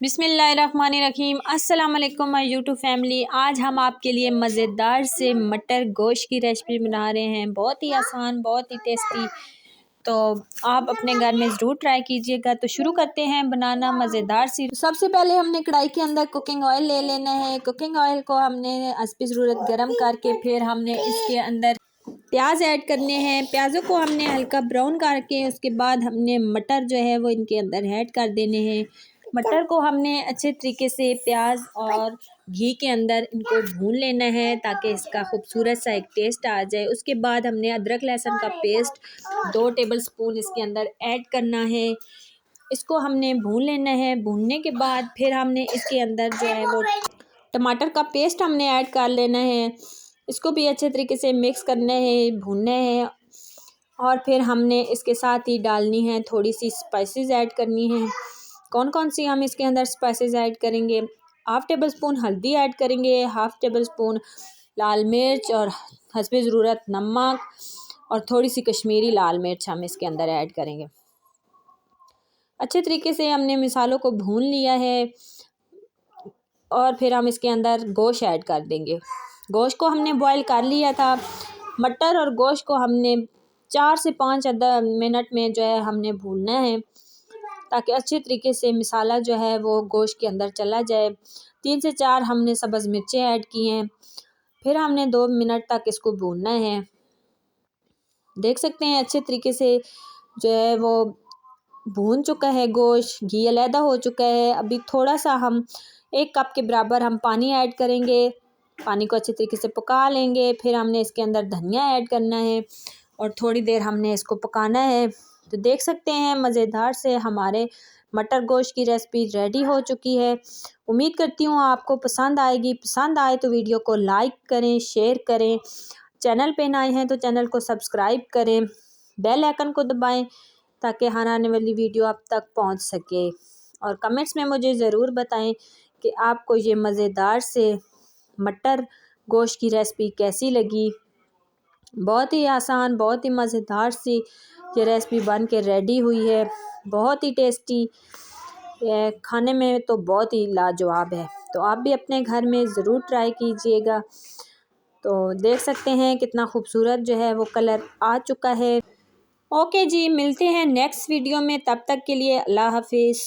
बिस्मिल्लाहिर्रहमानिर्रहीम। अस्सलाम वालेकुम माय यूट्यूब फैमिली। आज हम आपके लिए मज़ेदार से मटर गोश्त की रेसिपी बना रहे हैं। बहुत ही आसान, बहुत ही टेस्टी। तो आप अपने घर में ज़रूर ट्राई कीजिएगा। तो शुरू करते हैं बनाना मज़ेदार सी। सबसे पहले हमने कढ़ाई के अंदर कुकिंग ऑयल ले लेना है। कुकिंग ऑयल को हमने हस्बे ज़रूरत गर्म करके फिर हमने इसके अंदर प्याज ऐड करने हैं। प्याज़ों को हमने हल्का ब्राउन करके उसके बाद हमने मटर जो है वो इनके अंदर ऐड कर देने हैं। मटर को हमने अच्छे तरीके से प्याज और घी के अंदर इनको भून लेना है ताकि इसका खूबसूरत सा एक टेस्ट आ जाए। उसके बाद हमने अदरक लहसुन का पेस्ट 2 टेबलस्पून इसके अंदर ऐड करना है। इसको हमने भून लेना है। भूनने के बाद फिर हमने इसके अंदर जो है वो टमाटर का पेस्ट हमने ऐड कर लेना है। इसको भी अच्छे तरीके से मिक्स करना है, भूनना है। और फिर हमने इसके साथ ही डालनी है थोड़ी सी स्पाइसेस ऐड करनी है। कौन कौन सी हम इसके अंदर स्पाइसेस ऐड करेंगे? 1/2 टेबलस्पून हल्दी ऐड करेंगे, 1/2 टेबलस्पून लाल मिर्च और हस्बे ज़रूरत नमक और थोड़ी सी कश्मीरी लाल मिर्च हम इसके अंदर ऐड करेंगे। अच्छे तरीके से हमने मसालों को भून लिया है और फिर हम इसके अंदर गोश्त ऐड कर देंगे। गोश्त को हमने बॉईल कर लिया था। मटर और गोश्त को हमने 4 से 5 मिनट में जो है हमने भूनना है ताकि अच्छे तरीके से मसाला जो है वो गोश्त के अंदर चला जाए। 3 से 4 हमने सब्ज़ मिर्चें ऐड की हैं। फिर हमने 2 मिनट तक इसको भूनना है। देख सकते हैं अच्छे तरीके से जो है वो भून चुका है गोश्त, घी अलहदा हो चुका है। अभी थोड़ा सा हम 1 कप के बराबर हम पानी ऐड करेंगे। पानी को अच्छे तरीके से पका लेंगे। फिर हमने इसके अंदर धनिया ऐड करना है और थोड़ी देर हमने इसको पकाना है। तो देख सकते हैं मज़ेदार से हमारे मटर गोश्त की रेसिपी रेडी हो चुकी है। उम्मीद करती हूँ आपको पसंद आएगी। पसंद आए तो वीडियो को लाइक करें, शेयर करें। चैनल पे नए हैं तो चैनल को सब्सक्राइब करें, बेल आइकन को दबाएं ताकि हर आने वाली वीडियो आप तक पहुंच सके। और कमेंट्स में मुझे ज़रूर बताएं कि आपको ये मज़ेदार से मटर गोश्त की रेसिपी कैसी लगी। बहुत ही आसान, बहुत ही मज़ेदार सी ये रेसिपी बन के रेडी हुई है। बहुत ही टेस्टी है, खाने में तो बहुत ही लाजवाब है। तो आप भी अपने घर में ज़रूर ट्राई कीजिएगा। तो देख सकते हैं कितना खूबसूरत जो है वो कलर आ चुका है। ओके जी, मिलते हैं नेक्स्ट वीडियो में। तब तक के लिए अल्लाह हाफिज़।